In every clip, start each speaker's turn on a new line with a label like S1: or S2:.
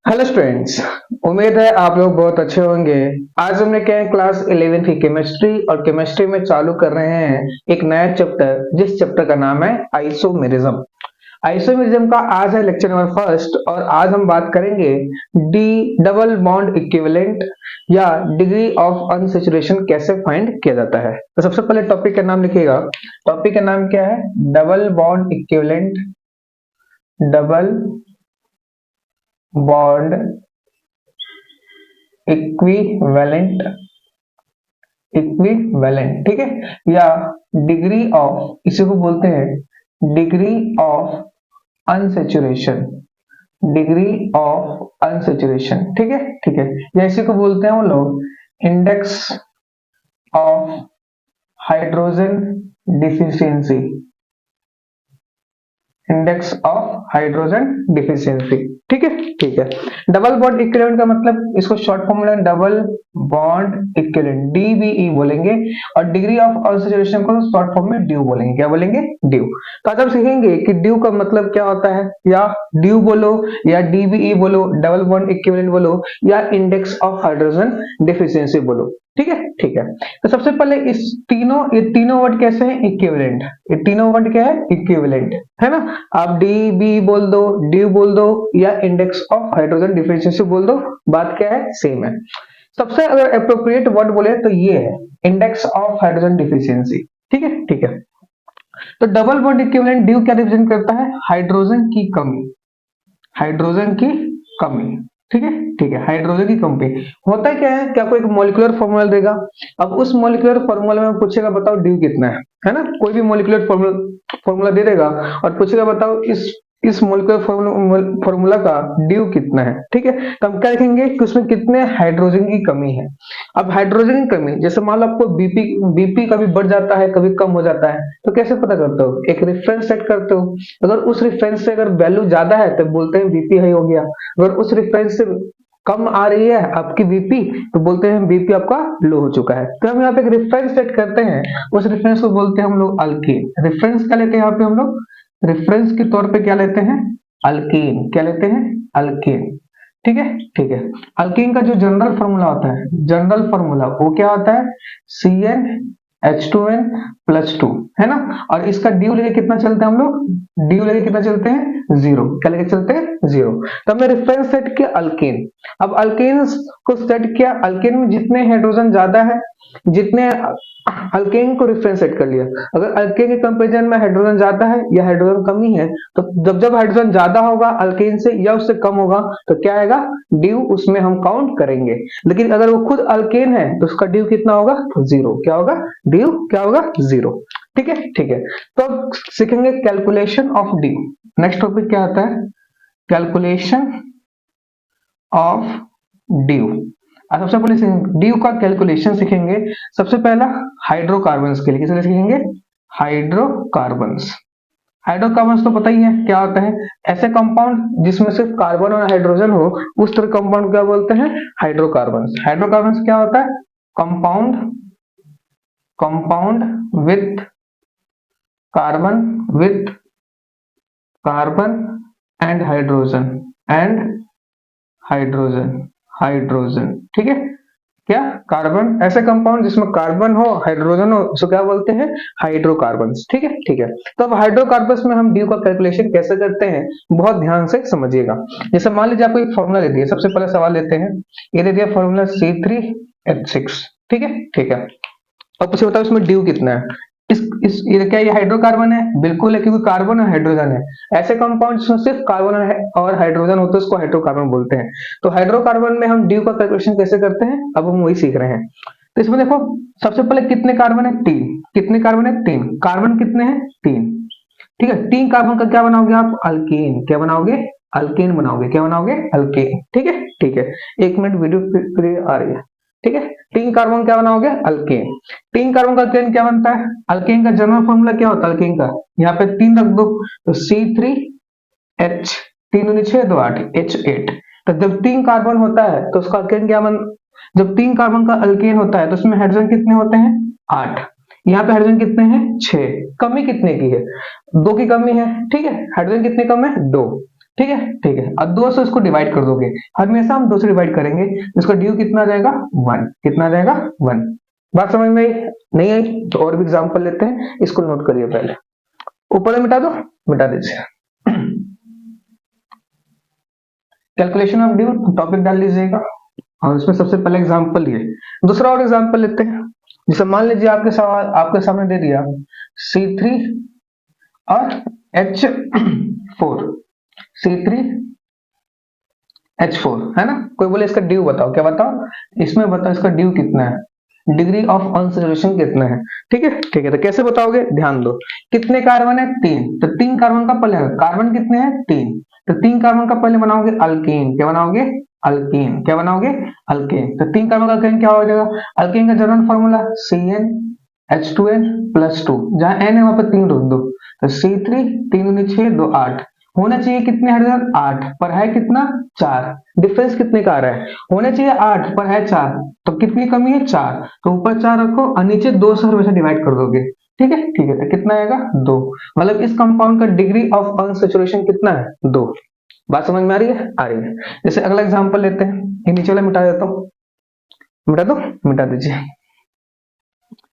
S1: Hello students. उम्मीद है आप लोग बहुत अच्छे होंगे। आज हमने क्या है क्लास 11 की केमिस्ट्री और केमिस्ट्री में चालू कर रहे हैं एक नया चैप्टर, जिस चैप्टर का नाम है आइसोमेरिज्म। आइसोमेरिज्म का आज है लेक्चर नंबर फर्स्ट और आज हम बात करेंगे डी डबल बॉन्ड इक्विवेलेंट या डिग्री ऑफ अनसैचुरेशन कैसे फाइंड किया जाता है। तो सबसे पहले टॉपिक का नाम लिखिएगा। टॉपिक का नाम क्या है? Double bond equivalent, double bond equivalent, equivalent, ठीक है। या डिग्री ऑफ, इसी को बोलते हैं degree of unsaturation, degree of unsaturation, ठीक है ठीक है। या इसी को बोलते हैं हम लोग index of hydrogen deficiency, index of hydrogen deficiency, ठीक है ठीक है। डबल बॉन्ड इक्विवेलेंट का मतलब, इसको शॉर्ट फॉर्म में डबल बॉन्ड इक्विवेलेंट डीबीई बोलेंगे, और डिग्री ऑफ अनसैचुरेशन को शॉर्ट फॉर्म में ड्यू बोलेंगे। क्या बोलेंगे? ड्यू। तो आज हम सीखेंगे कि ड्यू का मतलब क्या होता है, या ड्यू बोलो या डीबीई बोलो, डबल बॉन्ड इक्विवेलेंट बोलो या इंडेक्स ऑफ हाइड्रोजन डिफिशियंसी बोलो, ठीक है ठीक है। तो सबसे पहले ये तीनों वर्ड कैसे हैं? इक्विवेलेंट। ये तीनों वर्ड क्या है? इक्विवेलेंट, है ना। आप डी बी बोल दो, ड्यू बोल दो या इंडेक्स ऑफ हाइड्रोजन डिफिशियंसी बोल दो, बात क्या है? सेम है। सबसे अगर अप्रोप्रिएट वर्ड बोले तो ये है इंडेक्स ऑफ हाइड्रोजन डिफिशियंसी, ठीक है ठीक है। तो डबल बॉन्ड इक्विवेलेंट ड्यू क्या रिप्रेजेंट करता है? हाइड्रोजन की कमी, हाइड्रोजन की कमी, ठीक है ठीक है। हाइड्रोजन की कमी होता है क्या है कि आपको एक मॉलिक्यूलर फार्मूला देगा। अब उस मॉलिक्यूलर फार्मूला में पूछेगा बताओ ड्यू कितना है ना। कोई भी मॉलिक्यूलर फार्मूला दे देगा और पूछेगा बताओ इस मॉलिक्यूलर फार्मूला का ड्यू कितना है, ठीक है। तो हम क्या लिखेंगे कि उसमें कितने हाइड्रोजन की कमी है। अब हाइड्रोजन की कमी, जैसे मान लो आपको बीपी कभी बढ़ जाता है कभी कम हो जाता है, तो कैसे पता करते हो? एक रेफरेंस सेट करते हो। अगर उस रेफरेंस से अगर वैल्यू ज्यादा है तो बोलते हैं बीपी हाई हो गया। अगर उस रेफरेंस से कम आ रही है आपकी बीपी तो बोलते हैं बीपी आपका लो हो चुका है। तो हम यहाँ पे एक रेफरेंस सेट करते हैं, उस रेफरेंस को बोलते हैं हम लोग अल्कीन। रेफरेंस क्या लेते हैं यहाँ पे हम लोग? रेफरेंस के तौर पे क्या लेते हैं? अल्कीन। क्या लेते हैं? अल्कीन, ठीक है ठीक है। अल्कीन का जो जनरल फॉर्मूला होता है, जनरल फॉर्मूला वो क्या होता है? CnH2n + 2, है ना। और इसका ड्यू लेके कितना चलते हैं हम लोग? ड्यू लेके कितना चलते हैं? 0। क्या लेके चलते हैं? 0। तो हमने रेफरेंस सेट किया अल्कीन। अब अल्कीन को सेट किया, अल्कीन में जितने हाइड्रोजन ज्यादा है, जितने अल्केन को रेफरेंस सेट कर लिया। अगर अल्केन के कंपैरिजन में हाइड्रोजन ज्यादा है या हाइड्रोजन कमी है, तो जब हाइड्रोजन ज्यादा होगा अल्केन से या उससे कम होगा तो क्या आएगा? ड्यू उसमें हम काउंट करेंगे। लेकिन अगर वो खुद अल्केन है तो उसका ड्यू कितना होगा? 0। क्या होगा? ड्यू क्या होगा? 0, ठीक है ठीक है। तो अब सीखेंगे calculation of due. Next topic क्या आता है? Calculation of due. सबसे पहले ड्यू का कैलकुलेशन सीखेंगे। सबसे पहला हाइड्रोकार्बन्स के लिए किसे सीखेंगे? हाइड्रोकार्बन्स। हाइड्रोकार्बन्स तो पता ही है क्या होता है, ऐसे कंपाउंड जिसमें सिर्फ कार्बन और हाइड्रोजन हो, उस तरह कंपाउंड क्या बोलते हैं? हाइड्रोकार्बन्स। हाइड्रोकार्बन्स क्या होता है? Compound, compound with carbon, with carbon and hydrogen, and hydrogen, hydrogen, ठीक है। क्या? कार्बन, ऐसे कंपाउंड जिसमें कार्बन हो हाइड्रोजन हो, उसको क्या बोलते हैं? हाइड्रोकार्बन्स, ठीक है ठीक है। तो अब हाइड्रोकार्बन्स में हम ड्यू का कैलकुलेशन कैसे करते हैं, बहुत ध्यान से समझिएगा। जैसे मान लीजिए आपको एक फॉर्मूला दे दिया, सबसे पहले सवाल लेते हैं। ये दे दिया फॉर्मूला C3H6, ठीक है ठीक है। अब पूछे बताओ इसमें ड्यू कितना है। ये क्या ये हाइड्रोकार्बन है? बिल्कुल है, क्योंकि कार्बन और हाइड्रोजन है। ऐसे कंपाउंड जिसमें सिर्फ कार्बन और हाइड्रोजन होते हैं उसको हाइड्रोकार्बन बोलते हैं। तो हाइड्रोकार्बन में हम ड्यू का कैलकुलेशन कैसे करते हैं, अब हम वही सीख रहे हैं। तो इसमें देखो सबसे पहले कितने कार्बन है? 3। कितने कार्बन है? 3। कार्बन कितने हैं? 3, ठीक है। 3 कार्बन का क्या बनाओगे आप? अल्केन। क्या बनाओगे? अल्केन बनाओगे। क्या बनाओगे? अल्केन, ठीक है ठीक है। 1 मिनट वीडियो आ रही है, ठीक है। 3 कार्बन क्या बनाओगे? अल्केन। 3 कार्बन का अल्केन क्या बनता है? अल्केन का जनरल फॉर्मूला क्या होता है अल्केन का? यहाँ पे 3 रख दो तो C3H, 3 दूनी 6 2 8 H8। तो जब 3 कार्बन होता है तो उसका अल्केन क्या बन, जब 3 कार्बन का अल्केन होता है तो उसमें हाइड्रोजन कितने होते हैं? 8। यहाँ पे हाइड्रोजन कितने हैं? 6। कमी कितने की है? 2 की कमी है, ठीक है। हाइड्रोजन कितने कम है? 2। ठीक है ठीक है। और 2 से इसको डिवाइड कर दोगे, हमेशा हम 2 से डिवाइड करेंगे, इसका ड्यू कितना आ जाएगा 1, कितना आ जाएगा 1। बात समझ में आई? नहीं आई तो और भी एग्जांपल लेते हैं, इसको नोट करिए पहले। ऊपर में मिटा दो, मिटा दीजिए। कैलकुलेशन ऑफ ड्यू टॉपिक डाल लीजिएगा और इसमें सबसे पहले एग्जांपल ये। दूसरा और एग्जांपल लेते हैं, जैसे मान लीजिए आपके सामने दे दिया C3 और H4, C3H4 है ना। कोई बोले इसका ड्यू बताओ, क्या बताओ इसमें, बताओ इसका ड्यू कितना है, डिग्री ऑफ अनसैचुरेशन कितना है। ठीक है ठीक है। तो कैसे बताओगे, ध्यान दो। कितने कार्बन है 3, तो 3 कार्बन का पहले कार्बन कितने हैं 3, तो 3 कार्बन का पहले बनाओगे अल्कीन, क्या बनाओगे अल्कीन, क्या बनाओगे अल्कीन। तो 3 कार्बन का अल्कीन क्या हो जाएगा, अल्कीन का जनरल फॉर्मूला CnH2n+2, जहां n है वहां पर 3 रख दो, तो C3 3 दूनी 6 2 8, होना चाहिए कितने हाइड्रोजन 8, पर है कितना 4, डिफरेंस कितने का आ रहा है, होना चाहिए 8 पर है 4, तो कितनी कमी है 4, तो ऊपर 4 रखो और नीचे 2 से हमेशा डिवाइड कर दोगे। ठीक है ठीक है। तो कितना आएगा 2, मतलब इस कंपाउंड का डिग्री ऑफ अनसैचुरेशन कितना है 2। बात समझ में आ रही है, आ रही है। जैसे अगला एग्जांपल लेते हैं, ये नीचे वाला मिटा देता हूं, मिटा दो, मिटा दीजिए।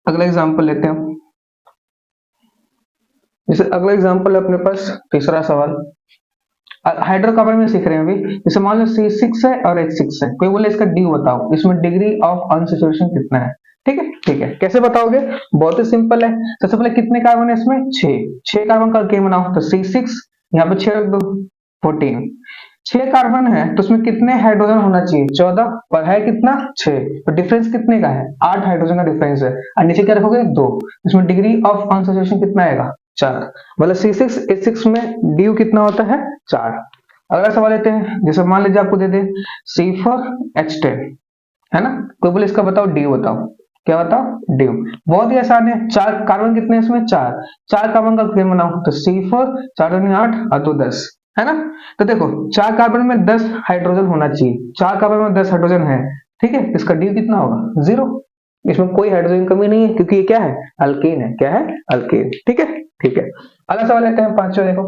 S1: अगला एग्जांपल लेते हैं, जैसे अगला एग्जांपल है अपने पास तीसरा सवाल, हाइड्रोकार्बन में सीख रहे हैं अभी। जैसे मान लो C6 है और H6 है, कोई बोले इसका ड्यू बताओ, इसमें डिग्री ऑफ अनसैचुरेशन कितना है। ठीक है ठीक है। कैसे बताओगे, बहुत ही सिंपल है। सबसे पहले कितने कार्बन है इसमें 6 कार्बन का अल्केन बनाओ, तो C6 यहाँ पे 6 रख दो, 14। 6 कार्बन है तो उसमें कितने हाइड्रोजन होना चाहिए 14, पर है कितना 6, तो डिफरेंस कितने का है 8 हाइड्रोजन का डिफरेंस है, और नीचे क्या रखोगे 2, इसमें डिग्री ऑफ अनसैचुरेशन कितना आएगा 4, मतलब C6H6 में ड्यू कितना होता है 4। अगला सवाल लेते हैं, जैसे मान लीजिए आपको दे दे C4H10 है ना, कोई बोले इसका बताओ ड्यू बताओ, क्या बताओ ड्यू। बहुत ही आसान है, 4 कार्बन कितने हैं इसमें 4 कार्बन का अल्केन बनाओ, तो C4 4 दूनी 8 और 2 10 है ना। तो देखो 4 कार्बन में 10 हाइड्रोजन होना चाहिए, 4 कार्बन में 10 हाइड्रोजन है, ठीक है। इसका ड्यू कितना होगा 0, इसमें कोई हाइड्रोजन कमी नहीं है क्योंकि ये क्या है अल्केन है, क्या है अल्केन। ठीक है ठीक है। अगला सवाल लेते हैं पांचवा, देखो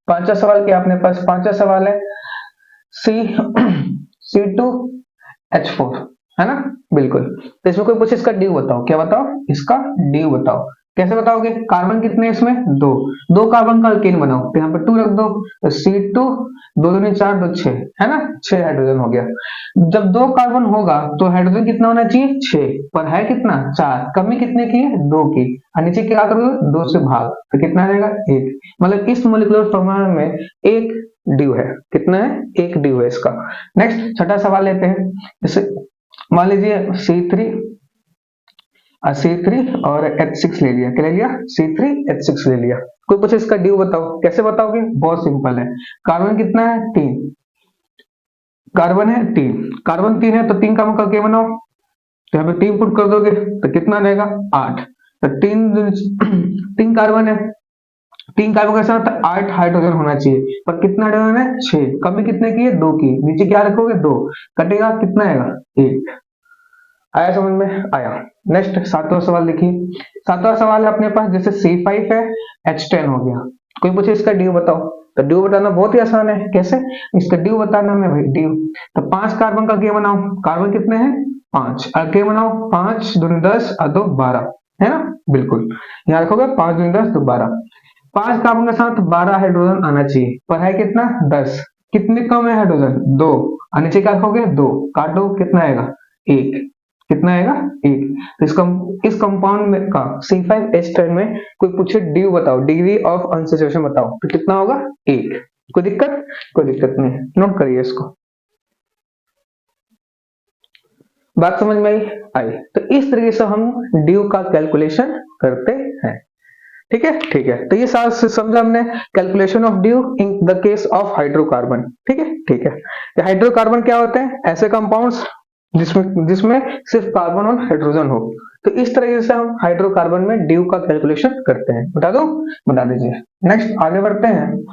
S1: पांचवा सवाल क्या अपने पास, पांचवा सवाल है C2H4 है ना, बिल्कुल। तो इसमें कोई पूछे इसका ड्यू बताओ, क्या बताओ इसका ड्यू बताओ। कैसे बताओगे, कार्बन कितने हैं इसमें 2 कार्बन का अल्केन बनाओ, तो यहाँ पे 2 रख दो, तो C2 2 दूनी 4 2 6 है ना, 6 हाइड्रोजन हो गया। जब 2 कार्बन होगा तो हाइड्रोजन कितना होना चाहिए 6, पर है कितना 4, कमी कितने की है 2 की, और नीचे क्या करोगे 2 से भाग, तो कितना आ जाएगा 1, मतलब इस मोलिकुलर फॉर्मूला में एक ड्यू है, कितना है एक ड्यू है इसका। नेक्स्ट छठा सवाल लेते हैं, जैसे मान लीजिए C3 और H6 ले लिया, क्या ले लिया C3H6 ले लिया। कोई पूछे इसका ड्यू बताओ, कैसे बताओगे, बहुत सिंपल है। कार्बन कितना है 3, कार्बन है 3, कार्बन 3 है तो 3 कार्बन का क्या बनाओ, तो यहाँ पे 3 पुट कर दोगे तो कितना आ जाएगा 8, तो 3 कार्बन है, 3 कार्बन के साथ 8 हाइड्रोजन होना चाहिए, पर कितना हाइड्रोजन है 6, कमी कितने की है 2 की, नीचे क्या रखोगे 2, कटेगा कितना आएगा 1। आया समझ में, आया। नेक्स्ट सातवां सवाल देखिए, सातवां सवाल है अपने पास, जैसे C5 है H10 हो गया, कोई पूछे इसका ड्यू बताओ, तो ड्यू बताना बहुत ही आसान है। कैसे, इसका ड्यू बताना है भाई ड्यू, तो 5 कार्बन का क्या बनाओ, कार्बन कितने हैं 5, और क्या बनाओ 5 दूनी 10 और 2 12 है ना, बिल्कुल यहाँ रखोगे 5 दूनी 10 2 12, 5 कार्बन के साथ 12 हाइड्रोजन आना चाहिए, पर है कितना 10, कितने कम है हाइड्रोजन 2, और नीचे क्या रखोगे 2, काटो कितना आएगा 1, कितना आएगा 1। तो इस कंपाउंड में का C5H10 में कोई पूछे ड्यू बताओ, डिग्री ऑफ अनसैचुरेशन बताओ, तो कितना होगा 1। कोई दिक्कत, कोई दिक्कत नहीं, नोट करिए इसको। बात समझ में आई। तो इस तरीके से हम ड्यू का कैलकुलेशन करते हैं। ठीक है ठीक है। तो ये साथ समझा हमने calculation of DU in the case of hydrocarbon. ठीक है ठीक है। हाइड्रोकार्बन क्या होते हैं, ऐसे कंपाउंड्स जिसमें सिर्फ कार्बन और हाइड्रोजन हो। तो इस तरीके से हम हाइड्रोकार्बन में ड्यू का कैलकुलेशन करते हैं। बता दो, बता दीजिए। नेक्स्ट आगे बढ़ते हैं।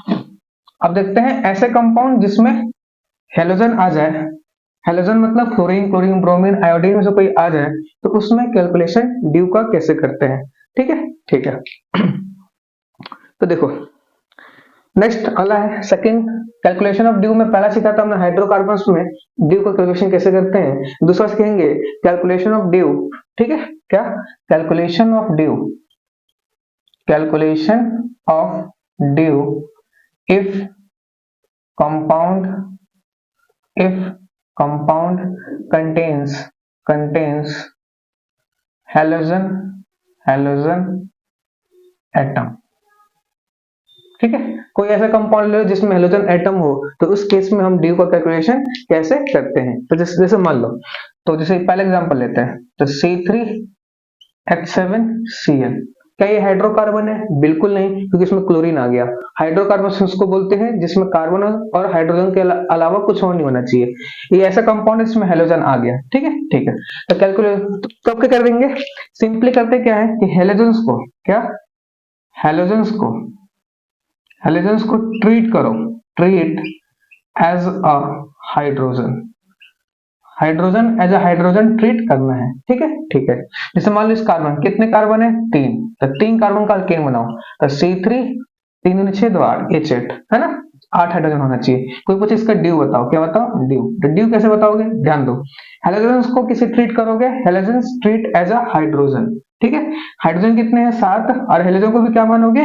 S1: अब देखते हैं ऐसे कंपाउंड जिसमें हेलोजन आ जाए, हेलोजन मतलब क्लोरीन क्लोरीन ब्रोमीन आयोडीन में से कोई आ जाए, तो उसमें कैलकुलेशन ड्यू का कैसे करते हैं। ठीक है ठीक है। तो देखो नेक्स्ट अगला है सेकंड कैलकुलेशन ऑफ ड्यू में पहला सीखा था हमने हाइड्रोकार्बन्स में ड्यू का कैलकुलेशन कैसे करते हैं। दूसरा सीखेंगे कैलकुलेशन ऑफ ड्यू, ठीक है, क्या calculation of due, calculation of due if compound, if compound contains halogen atom, ठीक है। कोई ऐसा कंपाउंड ले लो जिसमें हेलोजन एटम हो, तो उस केस में हम ड्यू का कैलकुलेशन कैसे करते हैं। तो जैसे मान लो, तो जैसे पहला एग्जांपल लेते हैं, तो C3H7Cl, क्या ये हाइड्रोकार्बन है? बिल्कुल नहीं, क्योंकि इसमें क्लोरीन आ गया। हाइड्रोकार्बन उसको बोलते हैं जिसमें कार्बन और हाइड्रोजन के अलावा कुछ और नहीं होना चाहिए। ये ऐसा कंपाउंड है जिसमें हेलोजन आ गया, ठीक है, ठीक है। तो कैलकुलेट कब क्या कर देंगे, सिंपली करते क्या है कि हेलोजन्स को, क्या हेलोजन्स को ट्रीट करो, treat as a hydrogen, hydrogen as a hydrogen treat करना है, ठीक है, ठीक है। जैसे मान लो इस कार्बन, कितने कार्बन है? 3, तो 3 कार्बन का अल्केन बनाओ, तो C3 3 दूनी 6 2 8 H8 है ना, 8 हाइड्रोजन होना चाहिए। कोई पूछे इसका ड्यू बताओ, क्या बताओ? ड्यू। तो ड्यू कैसे बताओगे, ध्यान दो, हेलोजन्स को किसे ट्रीट करोगे? Halogens treat as a hydrogen, ठीक है। हाइड्रोजन कितने हैं? 7, और हेलोजन को भी क्या मानोगे?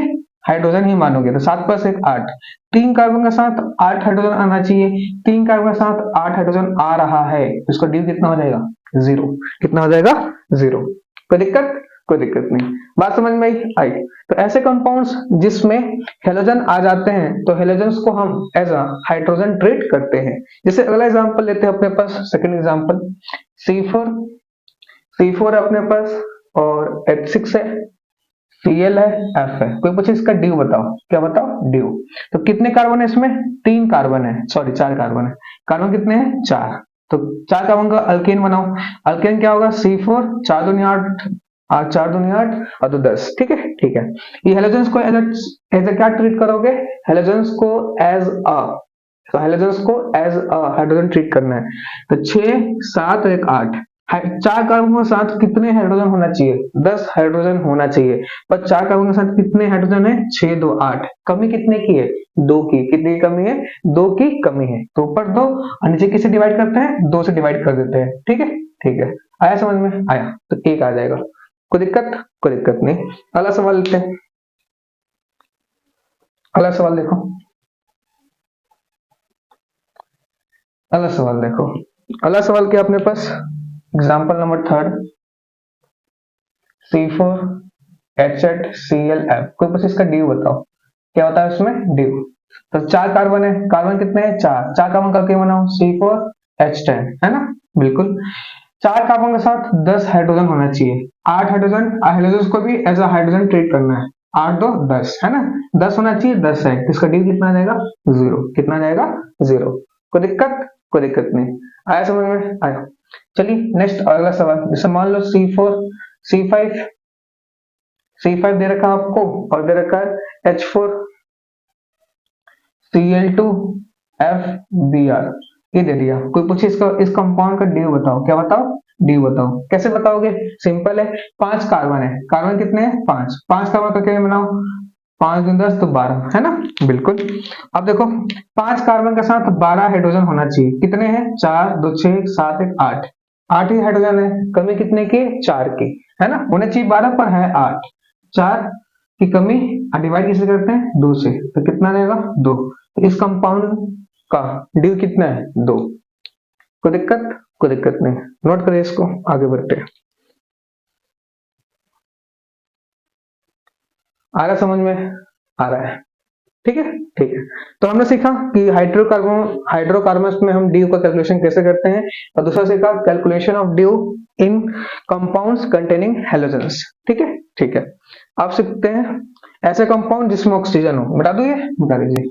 S1: हाइड्रोजन ही मानोगे। तो 7 + 1 8, 3 कार्बन के साथ 8 हाइड्रोजन आना चाहिए, 3 कार्बन के साथ 8 हाइड्रोजन आ रहा है, इसका ड्यू कितना हो जाएगा? 0। कितना हो जाएगा? 0। कोई दिक्कत? कोई दिक्कत नहीं, बात समझ में आई? तो ऐसे कंपाउंड्स जिसमें हेलोजन आ जाते हैं, तो हेलोजन्स को हम एज अ हाइड्रोजन ट्रीट करते हैं। जैसे अगला एग्जांपल लेते हैं अपने पास, सेकंड एग्जांपल, C4 अपने पास, और H6 है, Cl है, F है। कोई पूछे इसका ड्यू बताओ, क्या बताओ? ड्यू। तो कितने कार्बन है इसमें? 3 कार्बन है, सॉरी 4 कार्बन है। कार्बन कितने हैं? 4। तो 4 कार्बन का अल्केन बनाओ, अल्केन क्या होगा? C4, 4 दूनी 8, 8 4 दूनी 8 और 2 10, ठीक है, ठीक है। ये हेलोजन्स को एज क्या ट्रीट करोगे? हेलोजन्स को एज अ, तो हेलोजन्स को एज अ हाइड्रोजन ट्रीट करना है। तो 6 7 और 1 8, 4 कार्बन के साथ कितने हाइड्रोजन होना चाहिए? 10 हाइड्रोजन होना चाहिए। पर 4 कार्बन के साथ कितने हाइड्रोजन है? 6 2 8, कमी कितने की है? 2 की। कितनी की कमी है? 2 की कमी है। तो ऊपर 2 और नीचे किससे डिवाइड करते हैं? 2 से डिवाइड कर देते हैं, ठीक है, ठीक है। आया समझ में? आया, तो 1 आ जाएगा। कोई दिक्कत? कोई दिक्कत नहीं। अगला सवाल लेते हैं, अगला सवाल देखो, अगला सवाल देखो, अगला सवाल क्या अपने पास? एग्जाम्पल नंबर 3, C4H8Cl, कोई बस इसका ड्यू बताओ, क्या होता है उसमें? ड्यू। तो 4 कार्बन है, कार्बन कितने हैं? 4, 4 कार्बन करके बनाओ C4H10, है ना, बिल्कुल। 4 कार्बन के साथ 10 हाइड्रोजन होना चाहिए, 8 हाइड्रोजन, हाइड्रोजन को भी एज अ हाइड्रोजन ट्रीट करना है। 8 2 10, है ना, 10 होना चाहिए, 10 है, इसका ड्यू कितना आ जाएगा? 0। कितना आ जाएगा? 0। कोई दिक्कत? कोई दिक्कत नहीं। आया समझ में? आया। चलिए नेक्स्ट अगला सवाल, जैसे मान लो C5 C5 दे रखा आपको, और दे रखा है H4Cl2FBr, ये दे दिया। कोई पूछे इसका, इस कंपाउंड का ड्यू बताओ, क्या बताओ? ड्यू बताओ। कैसे बताओगे? सिंपल है, 5 कार्बन है, कार्बन कितने हैं? 5, 5 कार्बन का क्या बनाओ? 5 दूनी 10 तो 12, है ना, बिल्कुल। अब देखो, 5 कार्बन के साथ 12 हाइड्रोजन होना चाहिए, कितने हैं? 4 2 6 7 1 8, 8 ही हाइड्रोजन है, कमी कितने की? 4 की, है ना, होने चाहिए 12 पर है 8, 4 की कमी, डिवाइड किससे करते हैं? 2 से, तो कितना रहेगा? 2। तो इस कंपाउंड का ड्यू कितना है? 2। कोई दिक्कत? कोई दिक्कत नहीं, नोट करिए इसको, आगे बढ़ते हैं। आ रहा समझ में? आ रहा है, ठीक है, ठीक है। तो हमने सीखा कि हाइड्रोकार्बन में हम ड्यू का कैलकुलेशन कैसे करते हैं, और दूसरा सीखा calculation of DU in compounds containing halogens, ठीक है, ठीक है। आप सीखते हैं ऐसे कंपाउंड जिसमें ऑक्सीजन हो, बता दो, ये बता दीजिए।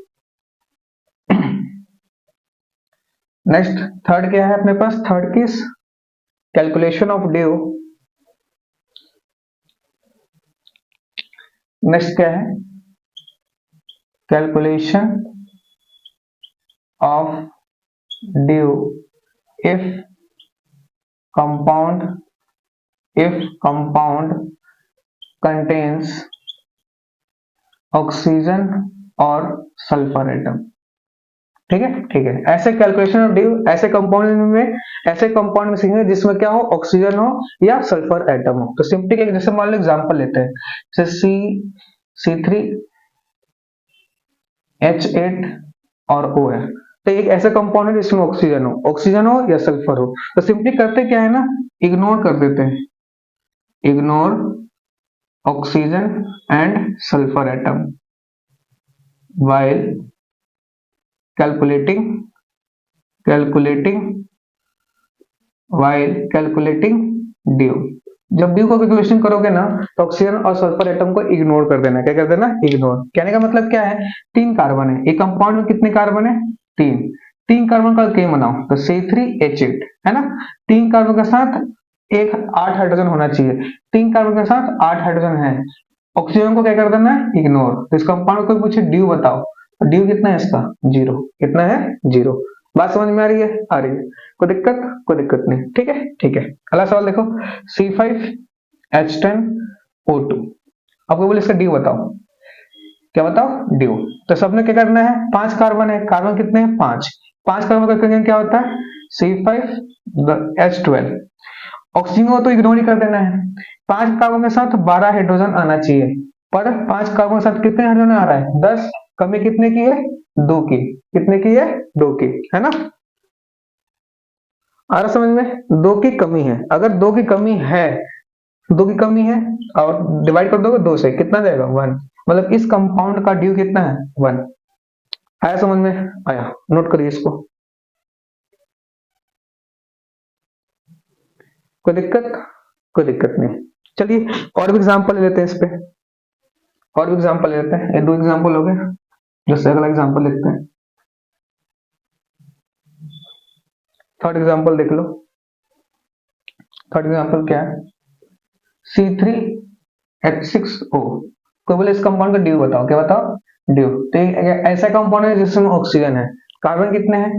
S1: नेक्स्ट थर्ड क्या है अपने पास? थर्ड किस कैलकुलेशन ऑफ ड्यू, नेक्स्ट क्या है? Calculation of due if compound contains oxygen और सल्फर एटम। ठीक है, ठीक है। ऐसे कैलकुलेशन ऑफ ड्यू ऐसे कंपाउंड में सीखेंगे जिसमें क्या हो, ऑक्सीजन हो या सल्फर एटम हो। तो सिंपली जैसे मान लो एग्जांपल लेते हैं, जैसे C3H8 और O है, तो एक ऐसा कंपाउंड है जिसमें ऑक्सीजन हो या सल्फर हो। तो सिंपली करते क्या है ना, इग्नोर कर देते हैं, ignore oxygen and sulphur atom while calculating due. जब ड्यू को कैलकुलेशन करोगे ना, तो ऑक्सीजन और सल्फर एटम को इग्नोर कर देना। क्या कर देना, इग्नोर। कहने का मतलब क्या है, 3 कार्बन है, एक कंपाउंड में कितने कार्बन है, 3 कार्बन का केम बनाओ तो C3H8 है ना, 3 कार्बन के साथ एक 8 हाइड्रोजन होना चाहिए, 3 कार्बन के साथ 8 हाइड्रोजन है, ऑक्सीजन को क्या कर देना है, इग्नोर। तो इस कंपाउंड को पूछे ड्यू बताओ, तो ड्यू कितना है इसका, 0। कितना है, 0। बात समझ में आ रही है, आ रही है, कोई दिक्कत नहीं। ठीक है, ठीक है। अगला सवाल देखो, C5H10O2, आपको बोले इसका ड्यू बताओ। क्या बताओ, ड्यू। तो सबने क्या करना है, 5 कार्बन है, कार्बन कितने हैं, 5 कार्बन का करेंगे क्या होता है, C5H12। ऑक्सीजन को तो इग्नोर ही कर देना है, 5 कार्बन के साथ 12 हाइड्रोजन आना चाहिए, पर 5 कार्बन के साथ कितने हाइड्रोजन आ रहा है, 10। कमी कितने की है, 2 की। कितने की है, 2 की, है ना। आ रहा समझ में, 2 की कमी है। अगर 2 की कमी है और डिवाइड कर दोगे 2 से, कितना जाएगा, 1। मतलब इस कंपाउंड का ड्यू कितना है, 1। आया समझ में, आया, नोट करिए इसको। कोई दिक्कत नहीं। चलिए और भी एग्जांपल ले लेते हैं, इस पे और भी एग्जांपल ले लेते हैं। ये 2 एग्जांपल हो गए, जैसे अगला एग्जांपल लिखते हैं। थर्ड एग्जांपल देख लो। थर्ड एग्जांपल क्या है, C3H6O। कोई बोले इस कंपाउंड का ड्यू बताओ। क्या बताओ, ड्यू। तो ऐसा कंपाउंड है जिसमें ऑक्सीजन है, कार्बन कितने हैं,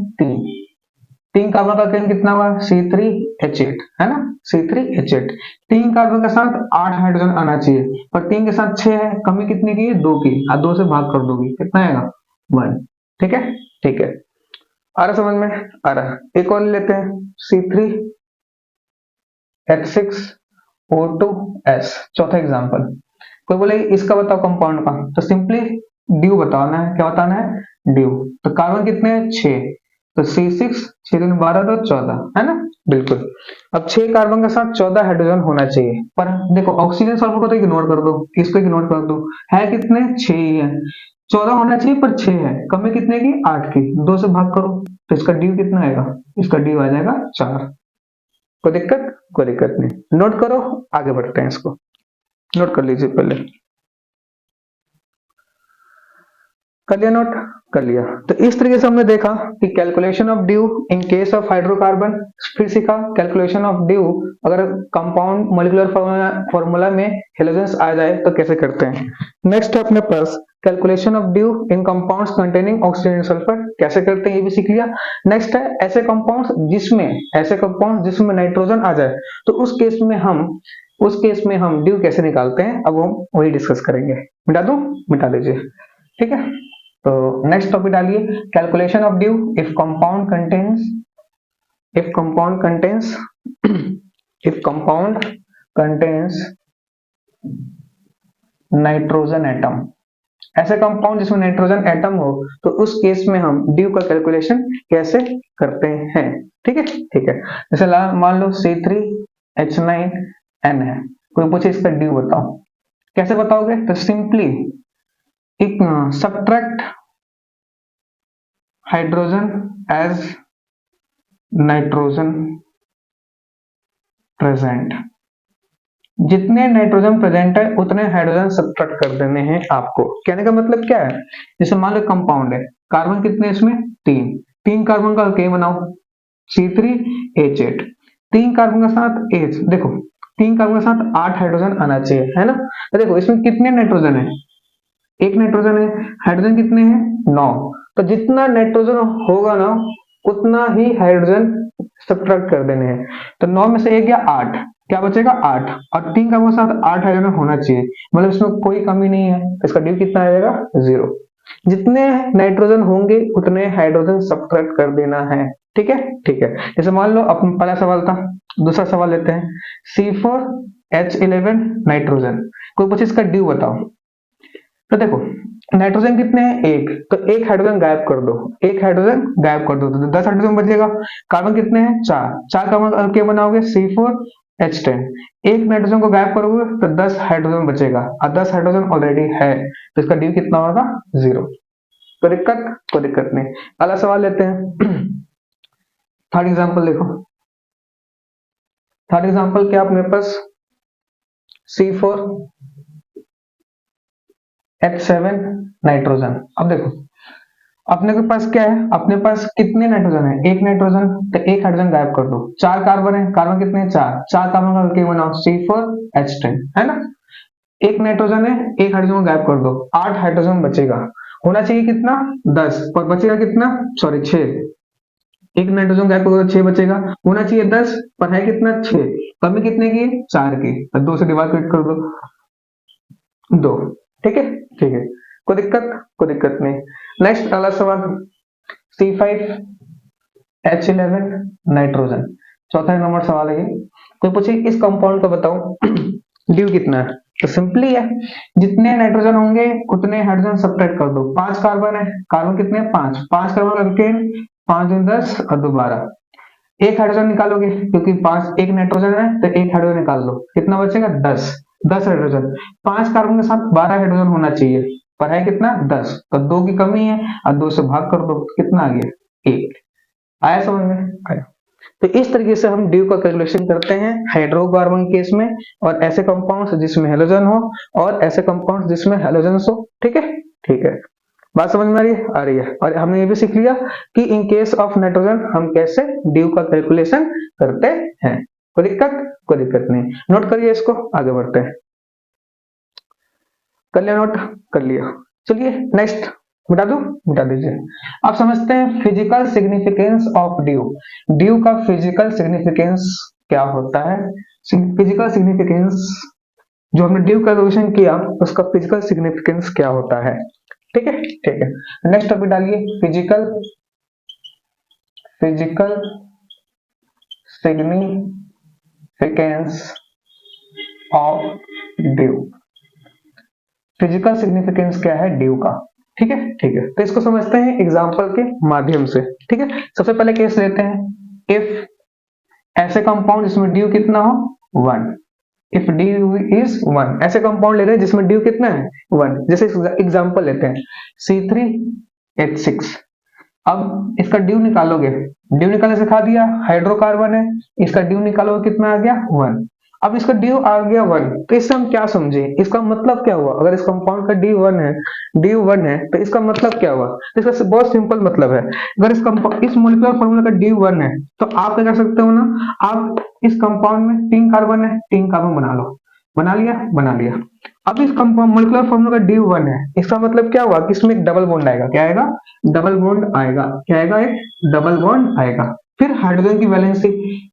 S1: 3 कार्बन का केंद्र कितना हुआ, C3H8 है ना, C3H8। 3 कार्बन के साथ 8 हाइड्रोजन आना चाहिए, पर 3 के साथ 6 है, कमी कितनी की है, 2 की। 2 से भाग कर दोगी, कितना आएगा, 1। ठीक है, ठीक है। आ रहा समझ में, आ रहा। एक और लेते हैं, C3H6O2S, चौथा एग्जांपल। कोई बोले इसका बताओ कंपाउंड का, तो सिंपली ड्यू बताना है। क्या बताना है, ड्यू। तो कार्बन कितने हैं, 6, तो C6, 6 दूनी 12 तो 14 है ना, बिल्कुल। अब 6 कार्बन के साथ 14 हाइड्रोजन होना चाहिए, पर देखो ऑक्सीजन सल्फर को तो इग्नोर कर दो, इसको इग्नोर कर दो, है कितने, 6 ही है। 14 होना चाहिए पर 6 है, कमी कितने की, 8 की। 2 से भाग करो तो इसका ड्यू कितना आएगा, इसका ड्यू आ जाएगा 4। कोई दिक्कत नहीं। नोट करो, आगे बढ़ते हैं, इसको नोट कर लीजिए पहले। कर लिया नोट, कर लिया। तो इस तरीके से हमने देखा कि calculation of DU in case of hydrocarbon. फिर सीखा कैलकुलेशन ऑफ ड्यू अगर कंपाउंड मॉलिक्यूलर फॉर्मूला में हेलोजेंस आ जाए तो कैसे करते हैं। नेक्स्ट है अपने पास calculation of DU in compounds containing oxygen and sulphur, कैसे करते हैं ये भी सीख लिया। नेक्स्ट है ऐसे कंपाउंड्स जिसमें नाइट्रोजन आ जाए, तो उस केस में हम ड्यू कैसे निकालते हैं, अब हम वही डिस्कस करेंगे। मिटा दूं, मिटा दीजिए, ठीक है। तो नेक्स्ट टॉपिक डालिए, calculation of due if compound contains nitrogen atom. ऐसे कंपाउंड जिसमें नाइट्रोजन एटम हो, तो उस केस में हम ड्यू का कैलकुलेशन कैसे करते हैं। ठीक है, ठीक है। जैसे मान लो C3H9N है, कोई पूछे इसका ड्यू बताओ, कैसे बताओगे, तो simply subtract hydrogen as nitrogen present. जितने नाइट्रोजन प्रेजेंट है उतने हाइड्रोजन सब्ट्रैक्ट कर देने हैं आपको। कहने का मतलब क्या है, जैसे मान लो कंपाउंड है, कार्बन कितने इसमें, 3 कार्बन का के बनाओ C3H8, 3 कार्बन के साथ H, देखो 3 कार्बन के साथ 8 हाइड्रोजन आना चाहिए, है ना। तो देखो इसमें कितने नाइट्रोजन है, 1 नाइट्रोजन है, हाइड्रोजन कितने हैं, 9। तो जितना नाइट्रोजन होगा ना उतना ही हाइड्रोजन सब्ट्रैक्ट कर देने हैं। तो 9 में से 1 गया 8, क्या बचेगा 8, और 3 कार्बन के साथ 8 हाइड्रोजन होना चाहिए, मतलब इसमें कोई कमी नहीं है। इसका ड्यू कितना आ जाएगा, 0। जितने नाइट्रोजन होंगे उतने हाइड्रोजन सब्ट्रैक्ट कर देना है। ठीक है, ठीक है। जैसे मान लो अपन पहला सवाल था, दूसरा सवाल लेते हैं। C4H11 नाइट्रोजन, कोई पूछे इसका ड्यू बताओ। तो देखो नाइट्रोजन कितने हैं, एक, तो एक हाइड्रोजन गायब कर दो, एक हाइड्रोजन गायब कर दो तो 10 हाइड्रोजन बचेगा। कार्बन कितने हैं, चार, चार कार्बन क्या बनाओगे, C4H10। एक नाइट्रोजन को गायब करोगे तो 10 हाइड्रोजन बचेगा, और 10 हाइड्रोजन ऑलरेडी है, तो इसका ड्यू कितना होगा, 0। कोई दिक्कत नहीं। अगला सवाल लेते हैं। थर्ड एग्जांपल देखो, थर्ड एग्जांपल क्या अपने पास, C4H7 नाइट्रोजन। अब देखो अपने के पास क्या है, अपने पास कितने नाइट्रोजन है, एक नाइट्रोजन, तो एक हाइड्रोजन गायब कर दो। चार कार्बन है, कार्बन कितने हैं, चार, चार कार्बन का अल्केन बनाओ, C4H10, है ना। एक नाइट्रोजन है, एक हाइड्रोजन को गायब कर दो, 8 हाइड्रोजन बचेगा। होना चाहिए कितना, 10, पर बचेगा कितना, सॉरी 6। एक नाइट्रोजन गायब करोगे 6 बचेगा, होना चाहिए 10, पर है कितना, 6। कमी कितने की, 4 की, तो 2 से डिवाइड कर दो, 2। ठीक है, ठीक है, कोई दिक्कत नहीं। नेक्स्ट अगला सवाल, C5H11 नाइट्रोजन, चौथा नंबर सवाल है ये। कोई पूछे इस कंपाउंड को बताओ ड्यू कितना है, तो सिंपली है, जितने नाइट्रोजन होंगे उतने हाइड्रोजन सब्ट्रैक्ट कर दो। 5 कार्बन है, कार्बन कितने हैं, 5, 5 कार्बन अल्केन, 5 दूनी 10 और 2 12। एक हाइड्रोजन निकालोगे क्योंकि 5, एक नाइट्रोजन है तो एक हाइड्रोजन निकाल लो, कितना बचेगा, 10, 10 हाइड्रोजन। 5 कार्बन के साथ 12 हाइड्रोजन होना चाहिए, पर है कितना, 10, तो 2 की कमी है और 2 से भाग कर दो, कितना आ गया, 1। आया समझ में, आया। तो इस तरीके से हम ड्यू का कैलकुलेशन करते हैं हाइड्रोकार्बन केस में, और ऐसे कंपाउंड्स जिसमें हेलोजन हो, और ऐसे कंपाउंड्स जिसमें हेलोजन्स हो। ठीक है, ठीक है, बात समझ में आ रही है। और हमने ये भी सीख लिया कि इन केस ऑफ नाइट्रोजन हम कैसे ड्यू का कैलकुलेशन करते हैं। कोई दिक्कत नहीं, नोट करिए इसको, आगे बढ़ते हैं। कर लिया नोट, कर लिया, चलिए नेक्स्ट, मिटा दूं, मिटा दीजिए। आप समझते हैं physical significance of due. Due का फिजिकल सिग्निफिकेंस क्या होता है, फिजिकल सिग्निफिकेंस जो हमने ड्यू कैलकुलेशन किया उसका फिजिकल सिग्निफिकेंस क्या होता है। ठीक है, ठीक है। नेक्स्ट टॉपिक डालिए, physical significance of due. Physical significance क्या है ड्यू का, ठीक है, ठीक है। तो इसको समझते हैं एग्जांपल के माध्यम से। ठीक है, सबसे पहले केस लेते हैं, इफ ऐसे कंपाउंड जिसमें ड्यू कितना हो, 1, इफ ड्यू इज 1, ऐसे कंपाउंड ले रहे हैं जिसमें ड्यू कितना है, 1। जैसे एग्जांपल लेते हैं C3H6। अब इसका ड्यू निकालोगे, ड्यू निकालने सिखा दिया, हाइड्रोकार्बन है, इसका ड्यू निकालोगे कितना आ गया, 1। अब इसका ड्यू आ गया 1, तो इससे हम क्या समझे, इसका मतलब क्या हुआ, अगर इस कंपाउंड का ड्यू 1 है तो इसका मतलब क्या हुआ, तो इसका बहुत सिंपल मतलब है, अगर इस मॉलिक्यूलर फॉर्मूला का ड्यू 1 है तो आप क्या कर सकते हो ना, आप इस कंपाउंड में 3 कार्बन है, 3 कार्बन बना लो, बना लिया। अब इस कंपाउंड मॉलिक्यूलर फॉर्मूला का ड्यू 1 है, इसका मतलब क्या हुआ कि इसमें एक डबल बॉन्ड आएगा, क्या आएगा, डबल बॉन्ड आएगा, क्या आएगा, एक डबल बॉन्ड आएगा। फिर हाइड्रोजन की वैलेंसी,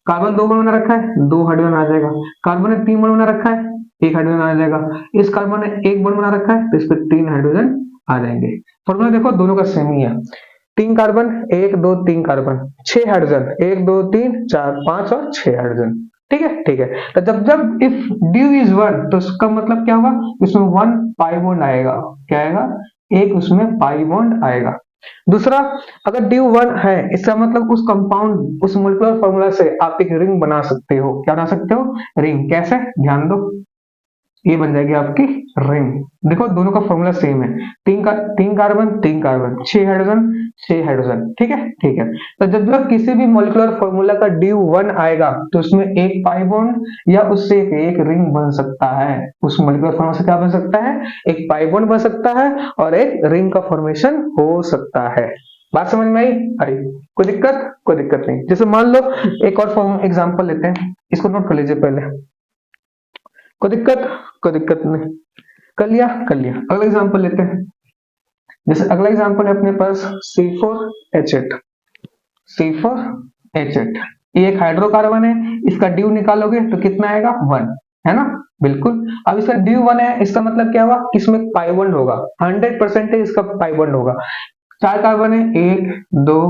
S1: कार्बन 2 बॉन्ड बना रखा है, 2 हाइड्रोजन आ जाएगा, कार्बन ने 3 बॉन्ड बना रखा है, 1 हाइड्रोजन आ जाएगा, इस कार्बन ने 1 बॉन्ड बना रखा है तो इस पर 3 हाइड्रोजन आ जाएंगे। फॉर्मूला देखो दोनों का सेम ही है, 3 कार्बन 1 2 3 कार्बन, 6 हाइड्रोजन 1 2 3 4 5 और 6 हाइड्रोजन। ठीक है, ठीक है। तो जब इफ ड्यू इज 1 तो इसका मतलब क्या होगा, इसमें 1 पाई बॉन्ड आएगा, क्या आएगा, एक उसमें पाई बॉन्ड आएगा। दूसरा, अगर ड्यू 1 है इसका मतलब उस कंपाउंड, उस मॉलिक्यूलर फॉर्मूला से आप एक रिंग बना सकते हो, क्या बना सकते हो, रिंग। कैसे, ध्यान दो, ये बन जाएगी आपकी रिंग। देखो दोनों का फॉर्मूला सेम है, 3 कार्बन 3 कार्बन, 6 हाइड्रोजन 6 हाइड्रोजन। ठीक है, ठीक है। तो जब किसी भी मॉलिक्यूलर फॉर्मूला का ड्यू 1 आएगा तो उसमें एक पाई बॉन्ड या उससे एक रिंग बन सकता है, उस मॉलिक्यूलर फॉर्मूला से क्या बन सकता है, एक पाई बॉन्ड बन सकता है और एक रिंग का फॉर्मेशन हो सकता है। बात समझ में आई, कोई दिक्कत नहीं। जैसे मान लो एक और एग्जांपल लेते हैं, इसको नोट कर लीजिए पहले, कोई दिक्कत नहीं, कर लिया। अगला एग्जांपल लेते हैं, जैसे अगला एग्जांपल है अपने पास C4H8। ये एक हाइड्रोकार्बन है, इसका ड्यू निकालोगे तो कितना आएगा, 1, है ना, बिल्कुल। अब इसका ड्यू 1 है, इसका मतलब क्या हुआ, इसमें पाई बॉन्ड होगा, 100% इसका पाई बॉन्ड होगा। 4 कार्बन है, 1 2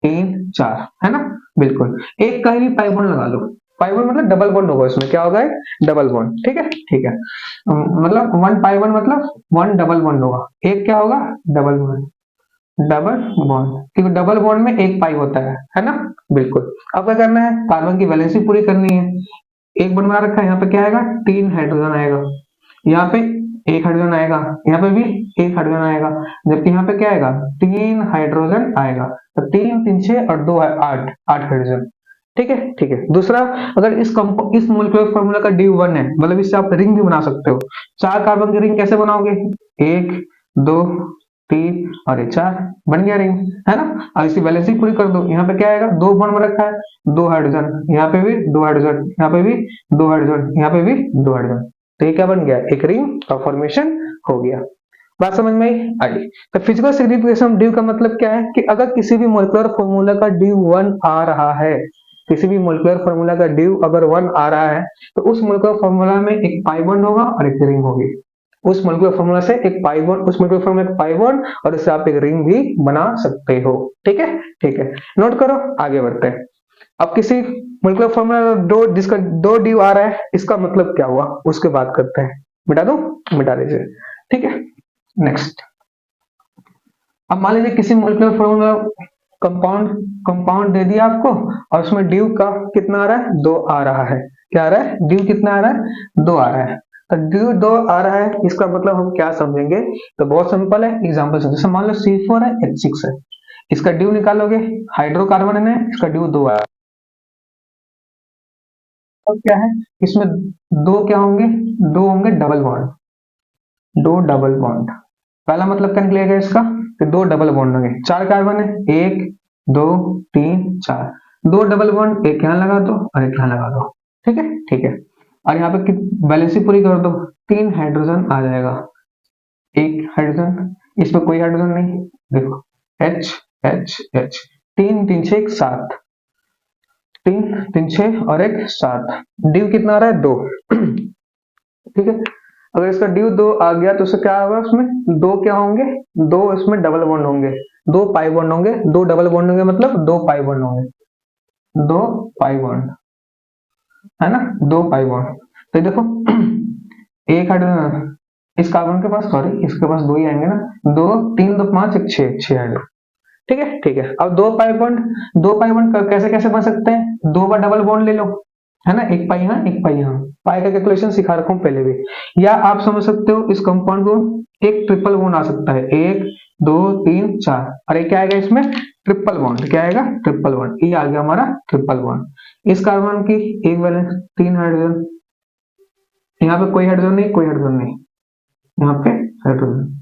S1: 3 4, है ना, बिल्कुल। एक कहीं भी पाई बॉन्ड लगा लो, पाई बॉन्ड मतलब डबल बॉन्ड होगा, इसमें क्या होगा, डबल बॉन्ड, ठीक है, ठीक है। मतलब 1 पाई बॉन्ड मतलब 1 डबल बॉन्ड होगा, एक क्या होगा, डबल बॉन्ड, डबल बॉन्ड, क्योंकि डबल बॉन्ड में एक पाई होता है ना, बिल्कुल। अब क्या करना है, कार्बन की वैलेंसी पूरी करनी है। एक बॉन्ड बना रखा है, यहाँ पे क्या आएगा, 3 हाइड्रोजन आएगा, यहाँ पे एक हाइड्रोजन आएगा, यहाँ पे भी एक हाइड्रोजन आएगा, जबकि यहाँ पे क्या आएगा, 3 हाइड्रोजन आएगा। तो 3 3 6 और 2 8, 8 हाइड्रोजन, ठीक है, ठीक है। दूसरा, अगर इस मोलिकुलर फॉर्मूला का ड्यू 1 है, मतलब इससे आप रिंग भी बना सकते हो। 4 कार्बन की रिंग कैसे बनाओगे, 1 2 3 और ये 4, बन गया रिंग, है ना। अब इसकी वैलेंसी पूरी कर दो, यहाँ पे क्या आएगा, 2 बॉन्ड में रखा है, 2 हाइड्रोजन, यहाँ पे भी 2 हाइड्रोजन, यहाँ पे भी 2 हाइड्रोजन, यहाँ पे भी 2 हाइड्रोजन। तो ये क्या बन गया, एक रिंग का फॉर्मेशन हो गया। बात समझ में आई। तो फिजिकल सिग्निफिकेशन ड्यू का मतलब क्या है, कि अगर किसी भी मोलिकुलर फॉर्मूला का ड्यू 1 आ रहा है, किसी भी मोलिकुलर फॉर्मूला का ड्यू अगर 1 आ रहा है, तो उस मोलिकुलर फॉर्मूला में एक पाई बॉन्ड होगा और एक रिंग होगी। उस मोलिकुलर फॉर्मूला से एक पाई बॉन्ड, उस मोलिकुलर फॉर्मूला एक पाई बॉन्ड, और इससे आप एक रिंग भी बना सकते हो, ठीक है, ठीक है। नोट करो, आगे बढ़ते हैं। अब किसी मोलिकुलर फॉर्मूला दो, जिसका 2 ड्यू आ रहा है, इसका मतलब क्या हुआ, उसके बात करते हैं। मिटा दो, मिटा दीजिए, ठीक है। नेक्स्ट, अब मान लीजिए किसी मोलिकुलर फॉर्मूला कंपाउंड कंपाउंड दे दिया आपको, और उसमें ड्यू का कितना आ रहा है, 2 आ रहा है। क्या आ रहा है, ड्यू कितना आ रहा है, 2 आ रहा है। तो ड्यू 2 आ रहा है, इसका मतलब हम क्या समझेंगे, तो बहुत सिंपल है, एग्जांपल से, जैसे मान लो C4 है, H6 है, इसका ड्यू निकालोगे, हाइड्रोकार्बन है, इसका ड्यू 2 आया। तो क्या है, इसमें दो क्या होंगे, दो होंगे डबल बॉन्ड, 2 डबल बॉन्ड। पहला मतलब क्या निकलेगा इसका, कि 2 डबल बॉन्ड होंगे। 4 कार्बन है, 1 2 3 4, 2 डबल बॉन्ड, एक यहाँ लगा दो और एक यहाँ लगा दो, ठीक है, ठीक है। और यहाँ पे बैलेंसी पूरी कर दो, 3 हाइड्रोजन आ जाएगा, एक हाइड्रोजन, इसमें कोई हाइड्रोजन नहीं, देखो H H H, 3 3 6 7, 3 3 6 और एक 7, ड्यू कितना आ रहा है, 2, ठीक है। अगर इसका ड्यू 2 आ गया तो उससे क्या होगा, उसमें 2 क्या होंगे, 2 इसमें डबल बॉन्ड होंगे, 2 पाई बॉन्ड होंगे, 2 डबल बॉन्ड होंगे, मतलब 2 पाई बॉन्ड होंगे, 2 पाई बॉन्ड, है ना, 2 पाई बॉन्ड। तो देखो एक हाइड्रोजन इस कार्बन के पास, सॉरी इसके पास 2 ही आएंगे ना, 2 3 2 5 1 6, 6 हाइड्रोजन, ठीक है, ठीक है। अब 2 पाई बॉन्ड, 2 पाई बॉन्ड कैसे कैसे बन सकते हैं, 2 बार डबल बॉन्ड ले लो, है ना, एक पाई यहाँ एक पाई यहाँ, पाई का कैलकुलेशन सिखा रखा हूँ पहले भी। या आप समझ सकते हो इस कंपाउंड को, एक ट्रिपल बॉन्ड आ सकता है, 1 2 3 4, और एक क्या आएगा इसमें, ट्रिपल बॉन्ड, क्या आएगा, ट्रिपल बॉन्ड, ये आ गया हमारा ट्रिपल बॉन्ड। इस कार्बन की एक वैलेंस, 3 हाइड्रोजन, यहाँ पे कोई हाइड्रोजन नहीं, कोई हाइड्रोजन नहीं, यहाँ पे हाइड्रोजन,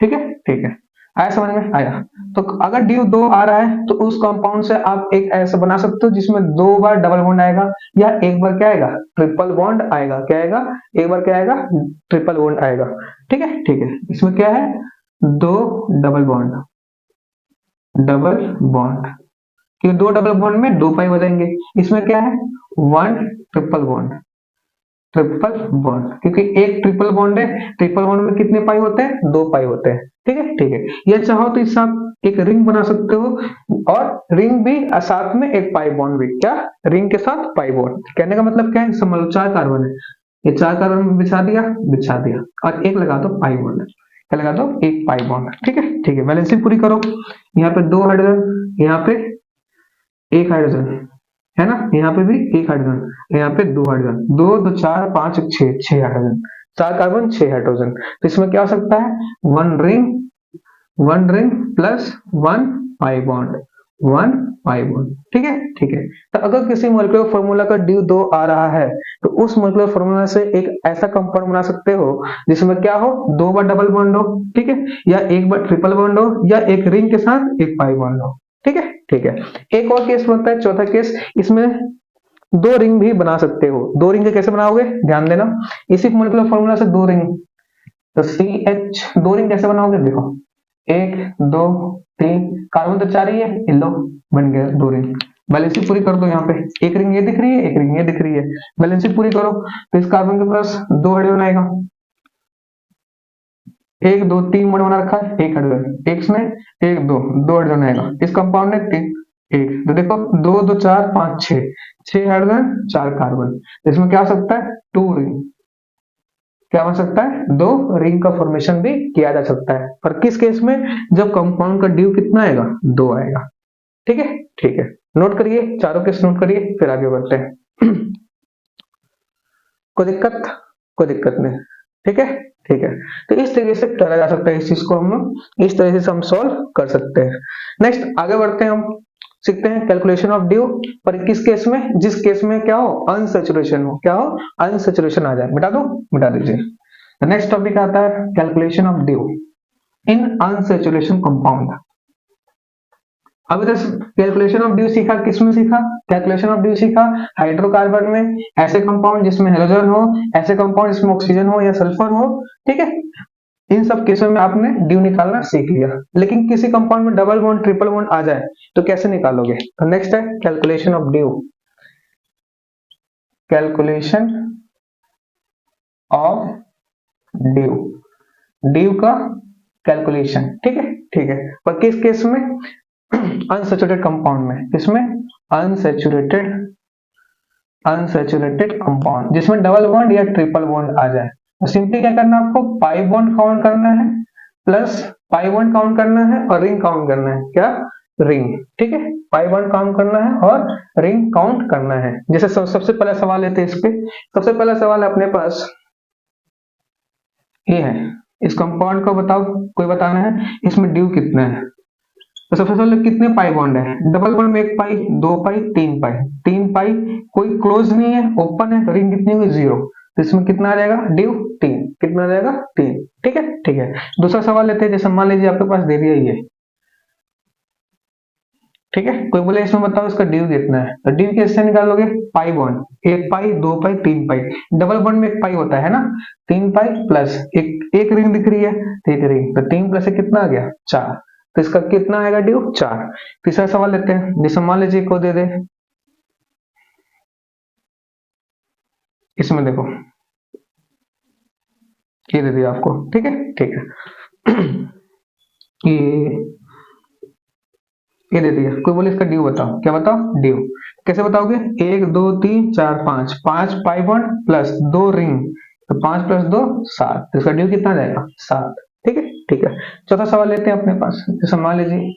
S1: ठीक है, ठीक है। आया समझ में, आया। तो अगर ड्यू 2 आ रहा है, तो उस कंपाउंड से आप एक ऐसा बना सकते हो जिसमें 2 बार डबल बॉन्ड आएगा, या एक बार क्या आएगा, ट्रिपल बॉन्ड आएगा, क्या आएगा, एक बार क्या आएगा, ट्रिपल बॉन्ड आएगा, ठीक है, ठीक है। इसमें क्या है, 2 डबल बॉन्ड, डबल बॉन्ड, क्योंकि 2 डबल बॉन्ड में 2 पाई हो जाएंगे। इसमें क्या है, 1 ट्रिपल बॉन्ड, ट्रिपल बॉन्ड, क्योंकि एक ट्रिपल बॉन्ड है, ट्रिपल बॉन्ड में कितने पाई होते हैं, 2 पाई होते हैं, ठीक है, ठीक है। ये चाहो तो इससे आप एक रिंग बना सकते हो, और रिंग भी साथ में एक पाई बॉन्ड भी, क्या, रिंग के साथ पाई बॉन्ड, कहने का मतलब क्या है, समझ लो 4 कार्बन है, ये 4 कार्बन बिछा दिया, बिछा दिया, और एक लगा दो पाई बॉन्ड, क्या लगा दो, एक पाई बॉन्ड, ठीक है, ठीक है। वैलेंसी पूरी करो, यहाँ पे 2 हाइड्रोजन, यहाँ पे एक हाइड्रोजन, है ना, यहाँ पे भी एक हाइड्रोजन, यहाँ पे 2 हाइड्रोजन, 2 2 4 5 6, 6 हाइड्रोजन, 4 कार्बन 6 हाइड्रोजन। तो इसमें क्या हो सकता है, 1 ring plus 1 pi bond, 1 pi bond, ठीक है, ठीक है। तो अगर किसी मोलिकुलर फॉर्मूला का ड्यू 2 आ रहा है, तो उस मोलिकुलर फॉर्मूला से एक ऐसा कंपाउंड बना सकते हो जिसमें क्या हो, 2 बार डबल बॉन्ड हो, ठीक है, या एक बार ट्रिपल बॉन्ड हो, या एक रिंग के साथ एक पाई बॉन्ड हो, ठीक है, ठीक है। एक और केस बनता है, चौथा केस, इसमें 2 रिंग भी बना सकते हो। 2 रिंग कैसे बनाओगे, ध्यान देना, इसी मोलिकुलर फॉर्मूला से 2 रिंग, तो CH, 2 रिंग कैसे बनाओगे, देखो 1 2 3, कार्बन तो 4 ही है, लो बन गया 2 रिंग, बैलेंसिंग पूरी कर दो। यहाँ पे एक रिंग ये दिख रही है, एक रिंग ये दिख रही है, बैलेंसिंग पूरी करो तो इस कार्बन के पास 2 हाइड्रोजन आएगा। 1 2 3 बॉन्ड बना रखा है, एक हाइड्रोजन, एक इसमें 1 2 2 हाइड्रोजन आएगा। इस कंपाउंड में 3 1 तो देखो 2 2 4 5 6 हाइड्रोजन 4 कार्बन। इसमें क्या आ सकता है, 2 रिंग, क्या बन सकता है, 2 रिंग का फॉर्मेशन भी किया जा सकता है। पर किस केस में, जब कंपाउंड का ड्यू कितना आएगा, 2 आएगा। ठीक है, ठीक है, नोट करिए, चारों केस नोट करिए, फिर आगे बढ़ते हैं। कोई दिक्कत, कोई दिक्कत नहीं। ठीक है, ठीक है, तो इस तरीके से करा जा सकता है, इस चीज को हम लोग इस तरीके से हम सॉल्व कर सकते हैं। नेक्स्ट आगे बढ़ते हैं, हम सीखते हैं कैलकुलेशन ऑफ ड्यू। पर किस केस में, जिस केस में क्या हो, अनसैचुरेशन हो, क्या हो, अनसैचुरेशन आ जाए। मिटा दो, मिटा दीजिए। नेक्स्ट टॉपिक आता है calculation of DU in unsaturation compound. अभी तक कैलकुलेशन ऑफ ड्यू सीखा, किसमें सीखा, कैलकुलेशन ऑफ ड्यू सीखा हाइड्रोकार्बन में, ऐसे कंपाउंड जिसमें हेलोजन हो, ऐसे कंपाउंड जिसमें ऑक्सीजन हो या सल्फर हो। ठीक है, इन सब केसों में आपने ड्यू निकालना सीख लिया। लेकिन किसी कंपाउंड में डबल बॉन्ड ट्रिपल बॉन्ड आ जाए तो कैसे निकालोगे। तो नेक्स्ट है calculation of due, calculation of due, due का कैलकुलेशन। ठीक है, ठीक है, पर किस केस में, अनसैचुरेटेड कंपाउंड में, किसमें, अनसैचुरेटेड, अनसैचुरेटेड कंपाउंड जिसमें डबल बॉन्ड या ट्रिपल बॉन्ड आ जाए। तो सिंपली क्या करना है आपको, पाई बॉन्ड काउंट करना है, प्लस पाई बॉन्ड काउंट करना है और रिंग काउंट करना है। क्या, रिंग। ठीक है, पाई बॉन्ड काउंट करना है और रिंग काउंट करना है। जैसे सबसे पहला सवाल लेते हैं इस पे। सबसे पहला सवाल अपने पास ये है, इस कंपाउंड को बताओ, कोई बताना है इसमें ड्यू कितना है। तो सबसे पहले कितने पाई बॉन्ड है, डबल बॉन्ड में 1 पाई 2 पाई 3 पाई, 3 पाई, कोई क्लोज नहीं है, ओपन है, तो रिंग कितनी हुई, 0। तो इसमें कितना आ जाएगा, ड्यू 3, कितना आ जाएगा, 3। ठीक है, ठीक है, दूसरा सवाल लेते हैं। जैसे मान लीजिए आपके पास दे दिया ये, ठीक है, कोई बोले इसमें बताओ इसका ड्यू कितना है। तो ड्यू कैसे निकालोगे, पाई बॉन्ड, 1 पाई 2 पाई 3 पाई, डबल बॉन्ड में 1 पाई होता है ना, 3 पाई प्लस एक रिंग दिख रही है, तो एक रिंग, तो 3 प्लस कितना आ गया, 4। तो इसका कितना आएगा ड्यू, 4। तीसरा सवाल लेते हैं। जैसे मान लीजिए को दे दे, इसमें देखो ये दे दिया आपको। ठीक है, ठीक है, ये दे दिया। कोई बोले इसका ड्यू बताओ, क्या बताओ, ड्यू कैसे बताओगे, 1 2 3 4 5, 5 पाई बॉन्ड प्लस 2 रिंग, तो 5 प्लस 2 7, तो इसका ड्यू कितना जाएगा, 7। ठीक है, ठीक है, चौथा सवाल लेते हैं अपने पास। जैसे मान लीजिए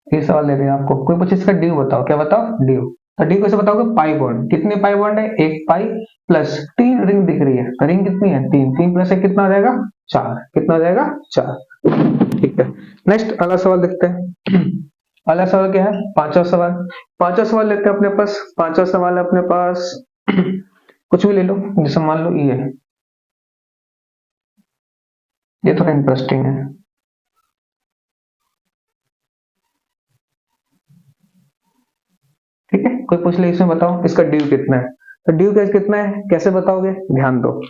S1: ये सवाल ले रहे हैं आपको, कोई पूछे इसका ड्यू बताओ, क्या बताओ, ड्यू। तो ड्यू कैसे बताओगे, पाई बॉन्ड, कितने पाई बॉन्ड है, 1 पाई प्लस 3 रिंग दिख रही है, तो रिंग कितनी है, 3, 3 प्लस 1 कितना आ जाएगा, 4, कितना आ जाएगा, 4। ठीक है, नेक्स्ट अगला सवाल देखते हैं। अगला सवाल क्या है, पांचवा सवाल। पांचवा सवाल लेते हैं अपने पास। पांचवा सवाल है अपने पास, कुछ भी ले लो, जैसे मान लो ये थोड़ा इंटरेस्टिंग है। ठीक है, कोई पूछ ले इसमें बताओ इसका ड्यू कितना है। तो ड्यू कितना है, कैसे बताओगे, ध्यान दो।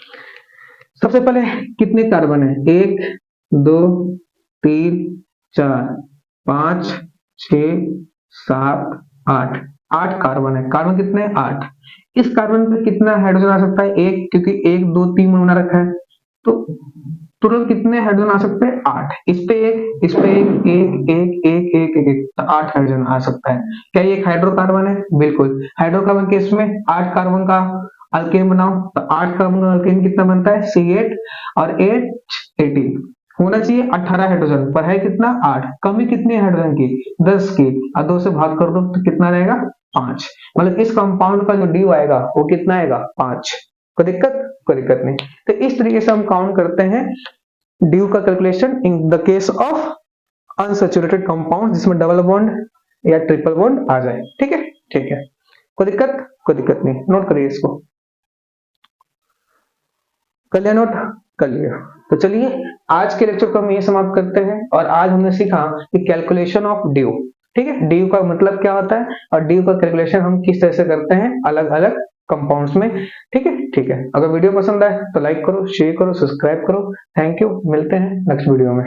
S1: सबसे पहले कितने कार्बन है, 1 2 3 4 5 6 7 8, 8 कार्बन है। कार्बन कितने हैं, 8। इस कार्बन पे कितना हाइड्रोजन आ सकता है, 1, क्योंकि 1 2 3 बना रखा है, तो तुरंत कितने हाइड्रोजन आ सकते हैं, 8। इस पे एक, इस पे एक, एक एक एक एक एक, एक, तो 8 हाइड्रोजन आ सकता है। क्या ये एक हाइड्रोकार्बन है, बिल्कुल। हाइड्रोकार्बन के इसमें 8 कार्बन का अल्केन बनाओ, तो 8 कार्बन का अल्केन कितना बनता है, C8 और H18 होना चाहिए 18 हाइड्रोजन, पर है कितना, 8। कमी कितनी है हाइड्रोजन की, 10 की, और 2 से भाग कर दो तो कितना रहेगा, 5। मतलब इस कंपाउंड का जो ड्यू आएगा वो कितना आएगा, 5। कोई दिक्कत, कोई दिक्कत नहीं। तो इस तरीके से हम काउंट करते हैं ड्यू का calculation in the case of unsaturated compound जिसमें डबल बॉन्ड या ट्रिपल बॉन्ड आ जाए। ठीक है, ठीक है, कोई दिक्कत, कोई दिक्कत नहीं। नोट करिए इसको, कर लिया नोट, कर लिया। तो चलिए आज के लेक्चर को हम ये समाप्त करते हैं। और आज हमने सीखा कि कैलकुलेशन ऑफ ड्यू। ठीक है, ड्यू का मतलब क्या होता है और ड्यू का कैलकुलेशन हम किस तरह से करते हैं अलग अलग कंपाउंड्स में। ठीक है, ठीक है। अगर वीडियो पसंद आए तो लाइक करो, शेयर करो, सब्सक्राइब करो। थैंक यू, मिलते हैं नेक्स्ट वीडियो में।